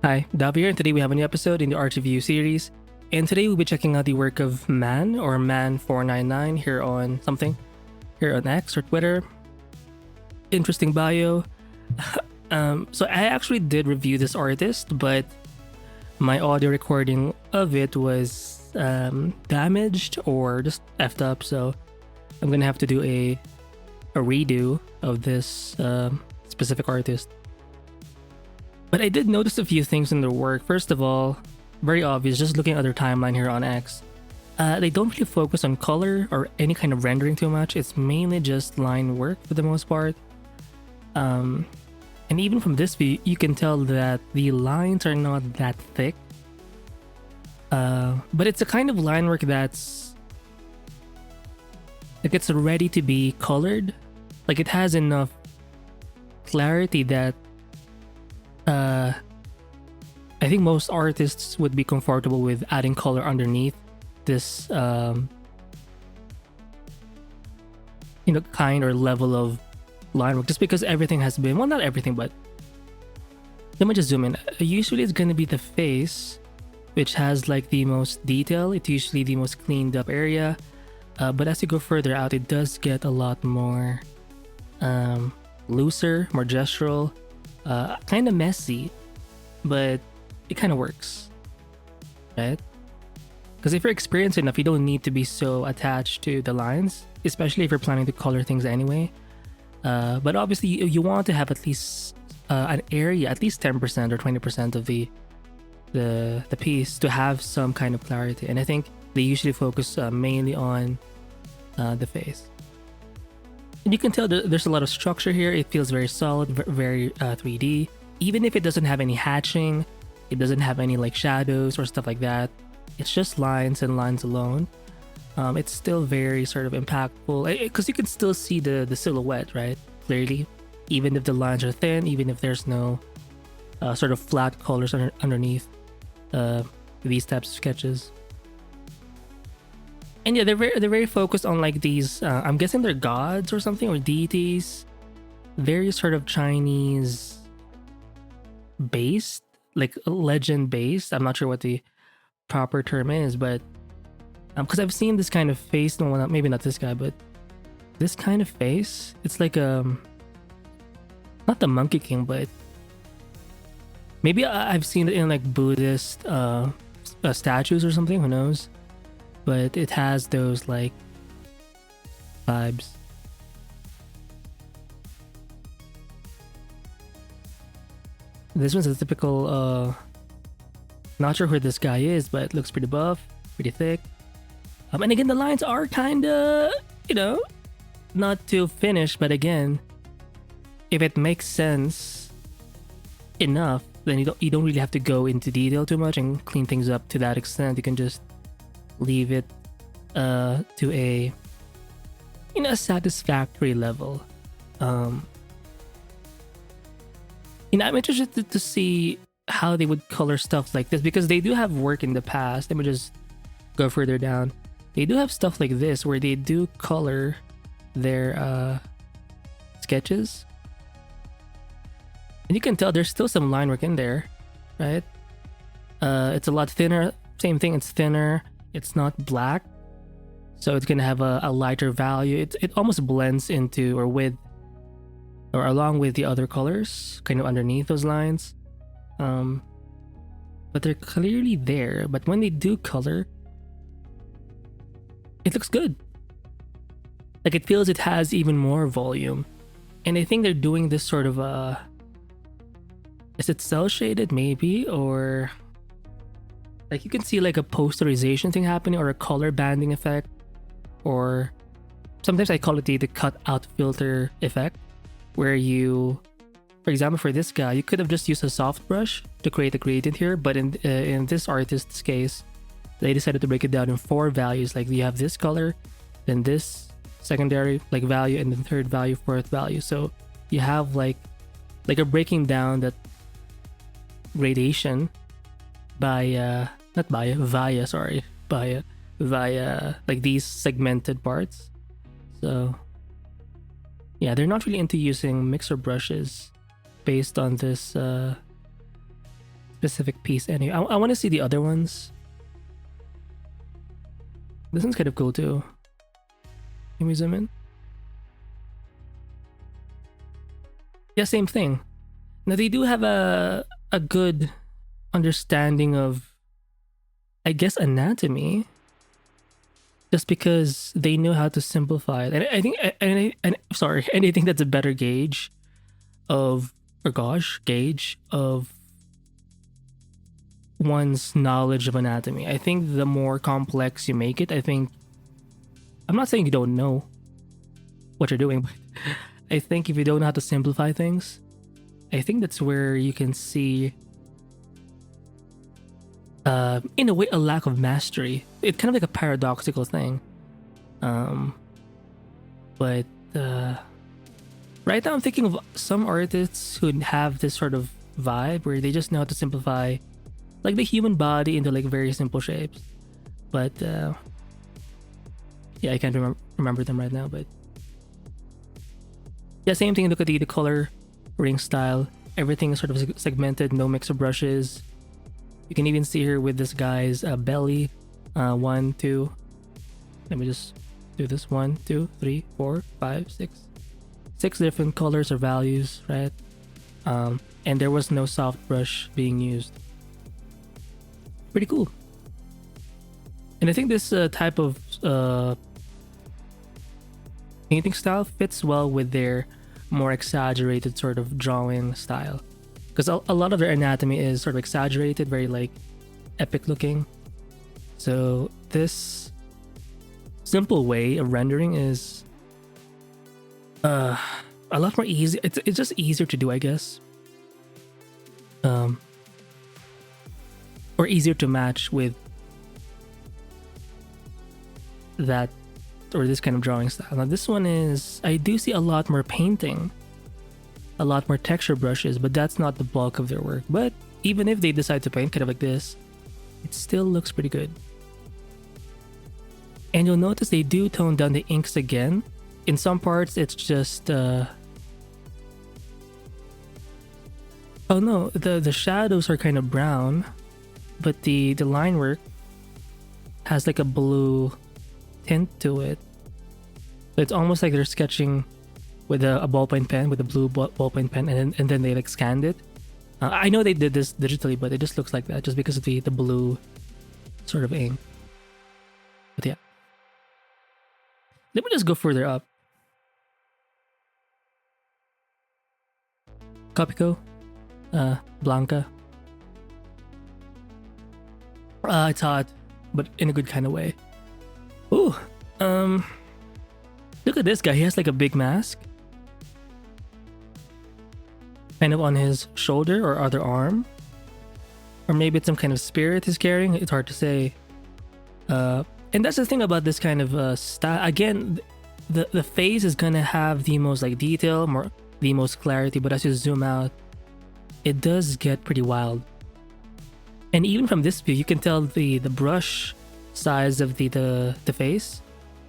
Hi, Davi here, and today we have a new episode in the Art Review series. And today we'll be checking out the work of Man, or Man499, here on X or Twitter. Interesting bio. So I actually did review this artist, but my audio recording of it was damaged or just effed up, so I'm gonna have to do a redo of this specific artist. But I did notice a few things in their work. First of all, very obvious, just looking at their timeline here on X. They don't really focus on color or any kind of rendering too much. It's mainly just line work for the most part. And even from this view, you can tell that the lines are not that thick. But it's a kind of line work that's like it's ready to be colored. Like it has enough clarity that I think most artists would be comfortable with adding color underneath this kind or level of line work, just because everything has been, well, not everything, but let me just zoom in. Usually it's going to be the face, which has like the most detail. It's usually the most cleaned up area, but as you go further out, it does get a lot more looser, more gestural, kind of messy, but it kind of works, right? Because if you're experienced enough, you don't need to be so attached to the lines, especially if you're planning to color things anyway. But obviously you want to have at least an area, at least 10% or 20% of the piece to have some kind of clarity. And I think they usually focus mainly on the face. And you can tell there's a lot of structure here. It feels very solid, very 3D. Even if it doesn't have any hatching, it doesn't have any like shadows or stuff like that. It's just lines and lines alone. It's still very sort of impactful because you can still see the silhouette, right? Clearly, even if the lines are thin, even if there's no sort of flat colors underneath these types of sketches. And yeah, they're very focused on like these. I'm guessing they're gods or something, or deities. Very sort of Chinese based, like legend based. I'm not sure what the proper term is, but because I've seen this kind of face. No, maybe not this guy, but this kind of face. It's like not the Monkey King, but maybe I've seen it in like Buddhist statues or something. Who knows? But it has those like vibes. This one's a typical not sure who this guy is, but it looks pretty buff, pretty thick. And again, the lines are kinda, not too finished, but again, if it makes sense enough, then you don't really have to go into detail too much and clean things up to that extent. You can just leave it to a a satisfactory level. I'm interested to see how they would color stuff like this, because they do have work in the past. Let me just go further down. They do have stuff like this where they do color their sketches, and you can tell there's still some line work in there, right? It's a lot thinner. Same thing, it's thinner. It's not black, so it's gonna have a lighter value. It almost blends into or with or along with the other colors, kind of underneath those lines. But they're clearly there. But when they do color, it looks good. Like it feels it has even more volume. And I think they're doing this sort of is it cell shaded maybe, or like you can see like a posterization thing happening, or a color banding effect, or sometimes I call it the cut out filter effect, where you, for example, for this guy, you could have just used a soft brush to create a gradient here, but in this artist's case, they decided to break it down in 4 values. Like you have this color, then this secondary like value, and then third value, fourth value. So you have like a breaking down that gradation by via like these segmented parts. So yeah, they're not really into using mixer brushes based on this specific piece anyway. I want to see the other ones. This one's kind of cool too. Can we zoom in? Yeah, same thing. Now they do have a good understanding of, I guess, anatomy, just because they know how to simplify it. And I think, and sorry, and I think that's a better gauge of, or gosh, gauge of one's knowledge of anatomy. I think the more complex you make it, I think, I'm not saying you don't know what you're doing, but I think if you don't know how to simplify things, I think that's where you can see, in a way, a lack of mastery. It's kind of like a paradoxical thing. But right now I'm thinking of some artists who have this sort of vibe where they just know how to simplify like the human body into like very simple shapes. But yeah, I can't remember them right now, but yeah, same thing. Look at the color ring style. Everything is sort of segmented, no mix of brushes. You can even see here with this guy's belly. 1, 2. Let me just do this. 1, 2, 3, 4, 5, 6. 6 different colors or values, right? And there was no soft brush being used. Pretty cool. And I think this type of painting style fits well with their more exaggerated sort of drawing style, because a lot of their anatomy is sort of exaggerated, very like epic looking. So this simple way of rendering is a lot more easy. It's just easier to do, I guess, or easier to match with that, or this kind of drawing style. Now this one is, I do see a lot more painting, a lot more texture brushes, but that's not the bulk of their work. But even if they decide to paint kind of like this, it still looks pretty good. And you'll notice they do tone down the inks again. In some parts it's just oh no, the shadows are kind of brown, but the line work has like a blue tint to it. It's almost like they're sketching with a ballpoint pen, with a blue ballpoint pen, and then they like scanned it. I know they did this digitally, but it just looks like that just because of the blue sort of ink. But yeah, let me just go further up. Capico, Blanca. It's hot, but in a good kind of way. Ooh, look at this guy. He has like a big mask, kind of on his shoulder or other arm, or maybe it's some kind of spirit he's carrying. It's hard to say. And that's the thing about this kind of style. Again, the face is gonna have the most like detail, the most clarity, but as you zoom out, it does get pretty wild. And even from this view, you can tell the brush size of the face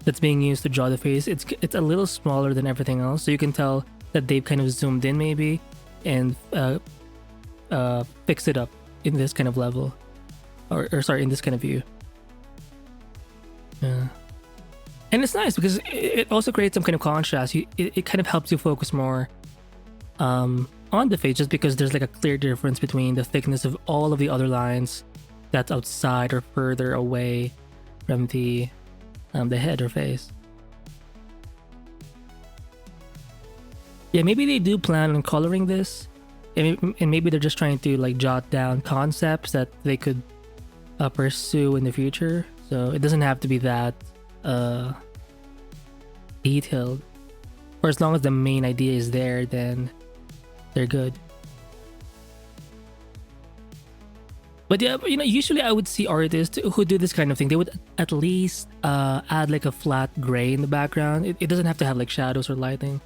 that's being used to draw the face. It's a little smaller than everything else, so you can tell that they've kind of zoomed in maybe and fixed it up in this kind of level, or sorry, in this kind of view. Yeah. And it's nice because it also creates some kind of contrast. It kind of helps you focus more on the face, just because there's like a clear difference between the thickness of all of the other lines that's outside or further away from the head or face. Yeah, maybe they do plan on coloring this, and maybe they're just trying to like jot down concepts that they could pursue in the future. So it doesn't have to be that detailed. Or as long as the main idea is there, then they're good. But yeah, you know, usually I would see artists who do this kind of thing. They would at least add like a flat gray in the background. It doesn't have to have like shadows or lighting,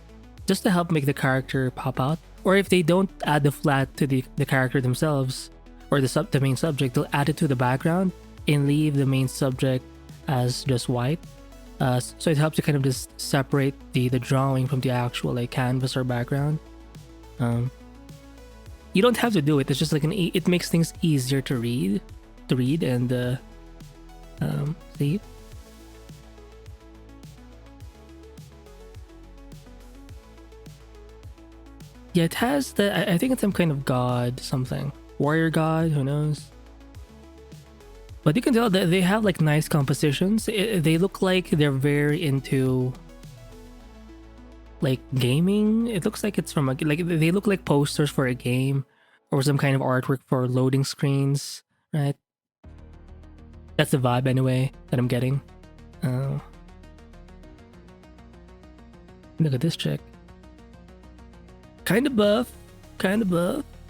just to help make the character pop out. Or if they don't add the flat to the character themselves or the main subject, they'll add it to the background and leave the main subject as just white. So it helps you kind of just separate the drawing from the actual like canvas or background. You don't have to do it. It's just like it makes things easier to read, and see. Yeah, it has the. I think it's some kind of god, something warrior god. Who knows? But you can tell that they have like nice compositions. They look like they're very into like gaming. It looks like it's from a like they look like posters for a game or some kind of artwork for loading screens, right? That's the vibe anyway that I'm getting. Look at this chick. Kind of buff,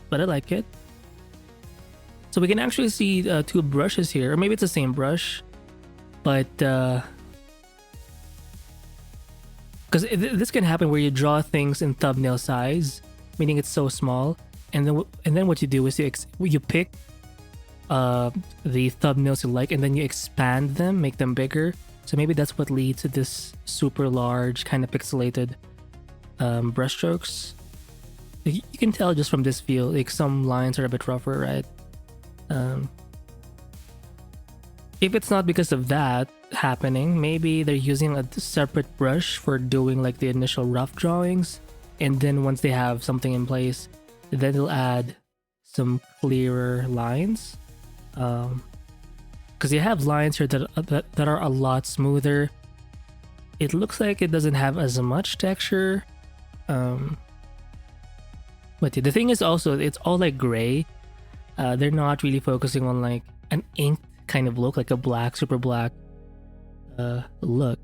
but I like it. So we can actually see two brushes here, or maybe it's the same brush, but because this can happen where you draw things in thumbnail size, meaning it's so small, and then what you do is you pick the thumbnails you like, and then you expand them, make them bigger. So maybe that's what leads to this super large kind of pixelated brush strokes. You can tell just from this feel, like some lines are a bit rougher, right? If it's not because of that happening, maybe they're using a separate brush for doing like the initial rough drawings, and then once they have something in place, then they'll add some clearer lines. Because you have lines here that are a lot smoother. It looks like it doesn't have as much texture. But the thing is also, it's all like gray. They're not really focusing on like an ink kind of look, like a black, super black look.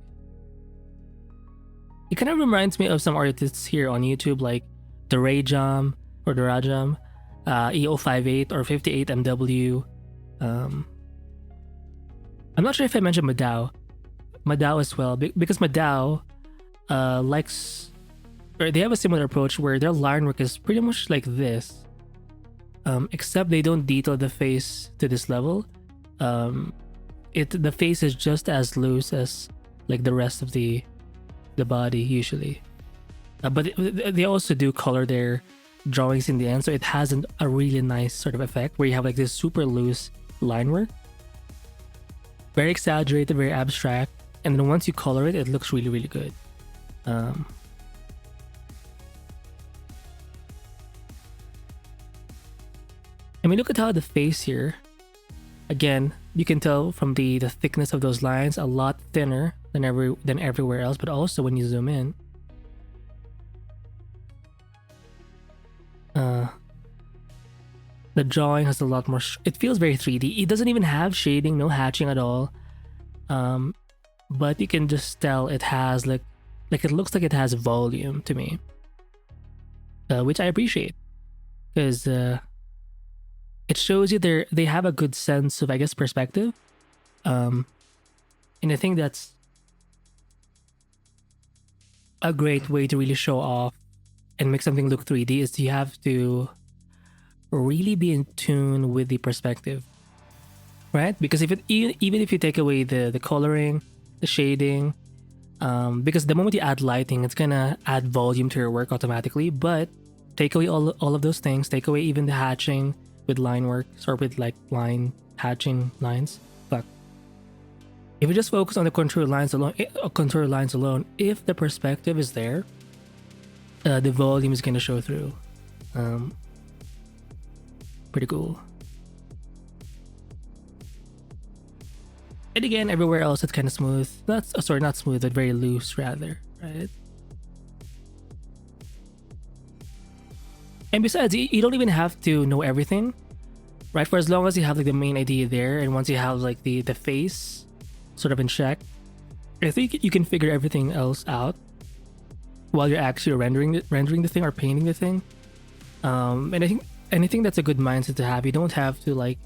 It kind of reminds me of some artists here on YouTube, like Dorajam EO58 or 58MW. I'm not sure if I mentioned Madao as well, because Madao likes, or they have a similar approach where their line work is pretty much like this, except they don't detail the face to this level. The face is just as loose as like the rest of the body usually, but they also do color their drawings in the end, so it has a really nice sort of effect where you have like this super loose line work, very exaggerated, very abstract, and then once you color it, it looks really, really good. I mean, look at how the face here, again, you can tell from the thickness of those lines, a lot thinner than everywhere else, but also when you zoom in, the drawing has a lot more, it feels very 3D. It doesn't even have shading, no hatching at all. But you can just tell it has like it looks like it has volume to me. Which I appreciate. Because it shows you they have a good sense of, I guess, perspective. And I think that's a great way to really show off and make something look 3D is you have to really be in tune with the perspective, right? Because even if you take away the coloring, the shading, because the moment you add lighting, it's gonna add volume to your work automatically. But take away all of those things, take away even the hatching with line work or with like line hatching lines. Fuck. If you just focus on the contour lines alone, if the perspective is there, the volume is gonna show through. Pretty cool. And again, everywhere else it's kind of smooth. Not smooth, but very loose rather, right? And besides, you don't even have to know everything, right? For as long as you have like the main idea there, and once you have like the face sort of in check, I think you can figure everything else out while you're actually rendering the thing or painting the thing. And I think that's a good mindset to have. You don't have to like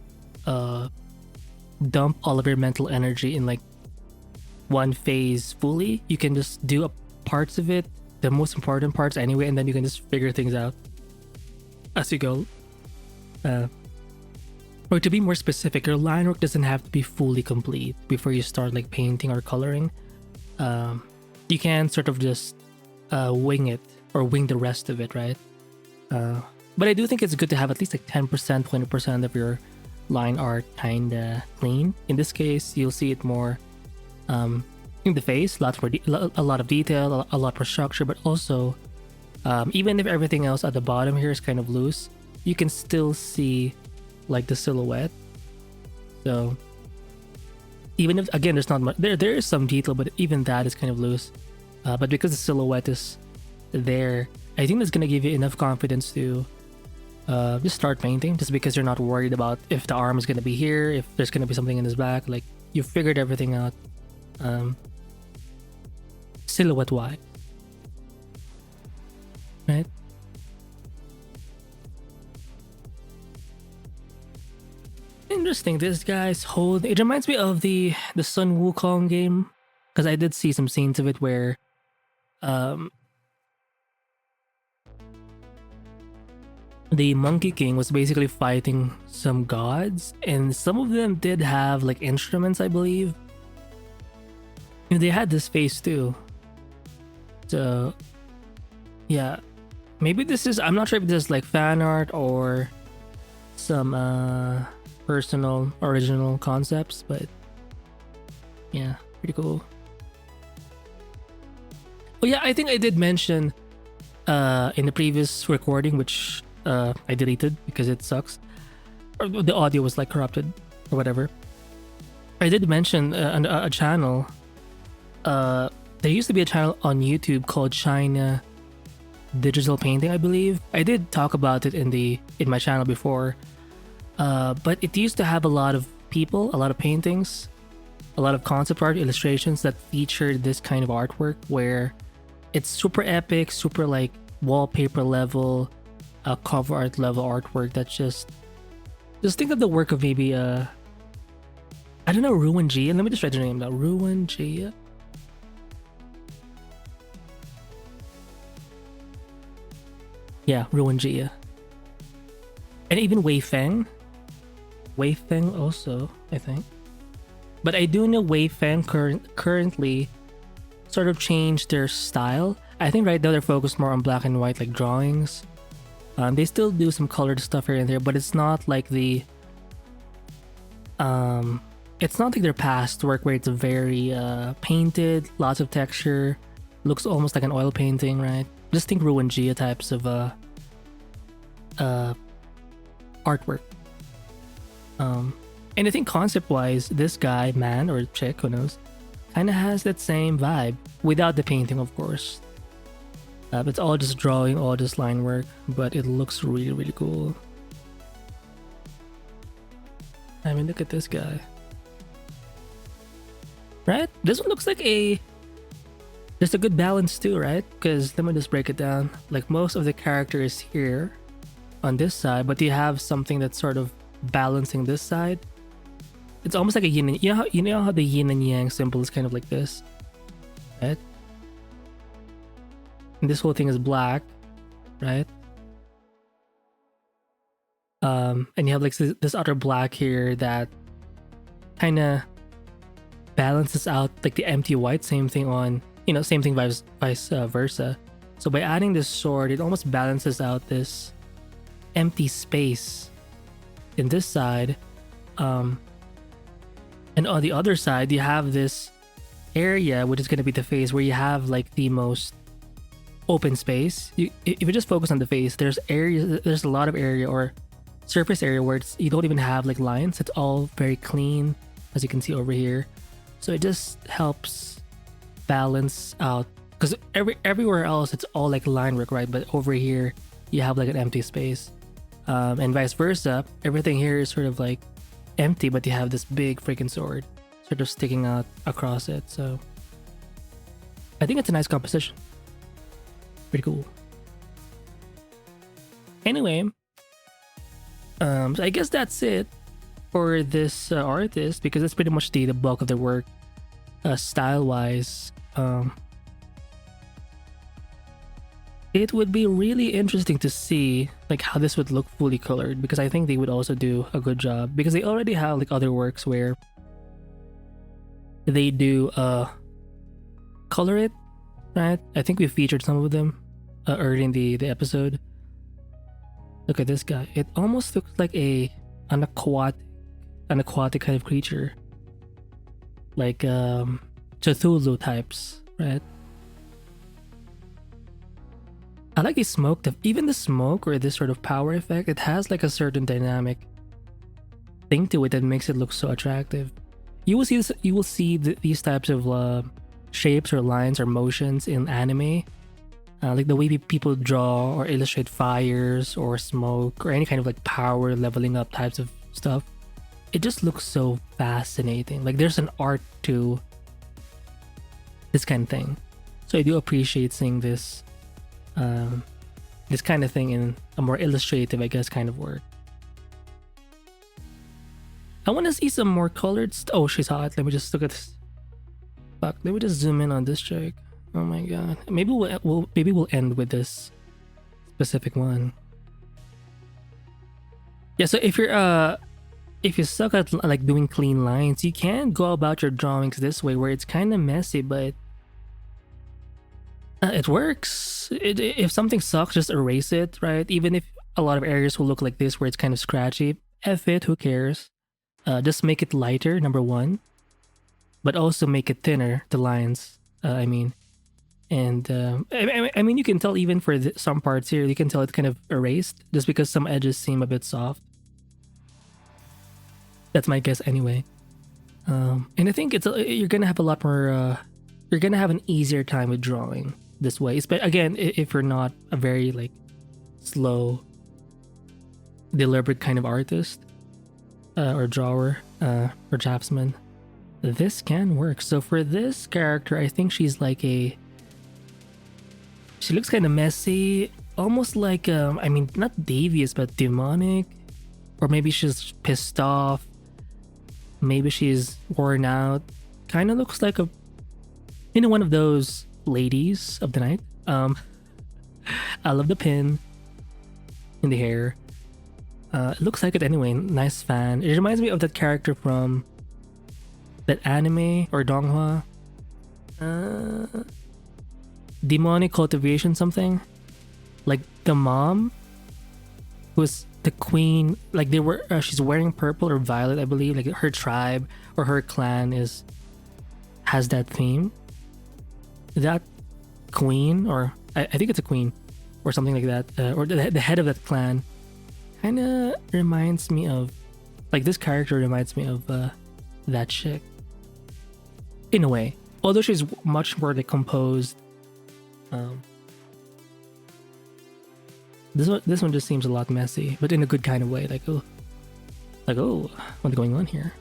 dump all of your mental energy in like one phase fully. You can just do parts of it, the most important parts anyway, and then you can just figure things out as you go. Or to be more specific, your line work doesn't have to be fully complete before you start like painting or coloring. You can sort of just wing it or wing the rest of it, right? But I do think it's good to have at least like 10%, 20% of your line art kind of clean. In this case, you'll see it more in the face, a lot of detail, a lot more structure, but also even if everything else at the bottom here is kind of loose, you can still see like the silhouette. So even if, again, there's not much, there is some detail, but even that is kind of loose. But because the silhouette is there, I think that's going to give you enough confidence to just start painting, just because you're not worried about if the arm is going to be here, if there's going to be something in his back. Like, you figured everything out silhouette wise, right? Interesting. This guy's hold, it reminds me of the Sun Wukong game, because I did see some scenes of it where the Monkey King was basically fighting some gods, and some of them did have like instruments, I believe. And they had this face too. So yeah, maybe this is, I'm not sure if this is like fan art or some personal original concepts, but yeah, pretty cool. Oh yeah, I think I did mention in the previous recording, which I deleted because it sucks, or the audio was like corrupted or whatever. I did mention a channel. There used to be a channel on YouTube called China Digital Painting, I believe. I did talk about it in my channel before. But it used to have a lot of people, a lot of paintings, a lot of concept art illustrations that featured this kind of artwork where it's super epic, super like wallpaper level, cover art level artwork that's just think of the work of maybe I don't know, Ruan Gia. Let me just write the name down. Ruan Gia. Yeah, Ruan Gia. And even Wei Feng. Wei Feng also, I think. But I do know Wei Feng currently sort of changed their style. I think right now they're focused more on black and white like drawings. They still do some colored stuff here and there, but it's not like the it's not like their past work where it's very painted, lots of texture, looks almost like an oil painting, right? Just think Ruan Gia types of artwork. And I think concept-wise, this guy, man or chick, who knows, kind of has that same vibe without the painting, of course. It's all just drawing, all just line work, but it looks really, really cool. I mean, look at this guy. Right? This one looks like there's a good balance too, right? Because let me just break it down. Like, most of the character is here on this side, but you have something that's sort of balancing this side. It's almost like a yin and, you know how the yin and yang symbol is kind of like this, right? And this whole thing is black, right? And you have like this other black here that kind of balances out like the empty white. Same thing on, same thing vice versa. So by adding this sword, it almost balances out this empty space in this side. And on the other side, you have this area, which is going to be the face, where you have like the most open space. If you just focus on the face, there's a lot of area or surface area where you don't even have like lines. It's all very clean, as you can see over here. So it just helps balance out, because everywhere else it's all like line work, right? But over here you have like an empty space, and vice versa. Everything here is sort of like empty, but you have this big freaking sword sort of sticking out across it. So I think it's a nice composition. Pretty cool. Anyway, so I guess that's it for this artist, because that's pretty much the bulk of their work, style wise. It would be really interesting to see like how this would look fully colored, because I think they would also do a good job, because they already have like other works where they do color it, right? I think we featured some of them early in the episode. Look at this guy. It almost looks like an aquatic kind of creature, like Cthulhu types, right? I like the smoke. Even the smoke or this sort of power effect, it has like a certain dynamic thing to it that makes it look so attractive. You will see this. You will see these types of shapes or lines or motions in anime, like the way people draw or illustrate fires or smoke or any kind of like power leveling up types of stuff. It just looks so fascinating. Like there's an art to this kind of thing. So I do appreciate seeing this kind of thing in a more illustrative, I guess, kind of work. I want to see some more colored oh, she's hot. Let me just look at this. Fuck, let me just zoom in on this chick. Oh my god. Maybe we'll end with this specific one. Yeah, so if you suck at like doing clean lines, you can go about your drawings this way where it's kind of messy, but it works. If something sucks, just erase it, right? Even if a lot of areas will look like this where it's kind of scratchy, F it, who cares? Just make it lighter, number one, but also make it thinner, the lines, I mean. And I mean, you can tell even for some parts here, you can tell it's kind of erased just because some edges seem a bit soft. That's my guess anyway. And I think you're gonna have a lot more, you're gonna have an easier time with drawing this way. But again, if you're not a very like slow, deliberate kind of artist or drawer or draftsman, this can work. So for this character, I think she's like she looks kind of messy, almost like I mean, not devious but demonic, or maybe she's pissed off. Maybe she's worn out. Kind of looks like one of those ladies of the night. I love the pin in the hair. It looks like it anyway. Nice fan. It reminds me of that character from that anime or donghua. Demonic Cultivation something. Like the mom was the queen. Like they were. She's wearing purple or violet, I believe. Like her tribe or her clan has that theme. That queen, or I think it's a queen or something like that, or the head of that clan, kind of reminds me of, like, this character reminds me of that chick in a way, although she's much more like composed. This one just seems a lot messy, but in a good kind of way. Like oh, what's going on here?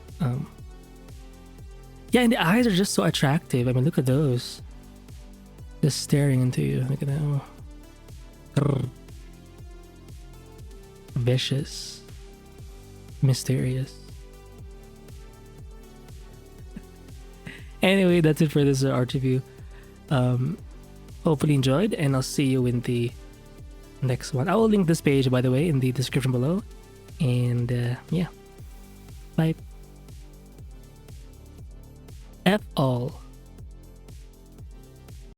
Yeah, and the eyes are just so attractive. I mean, look at those. Just staring into you. Look at that. Grrr. Vicious. Mysterious. Anyway, that's it for this art review. Hopefully enjoyed, and I'll see you in the next one. I will link this page, by the way, in the description below. And yeah. Bye. F all.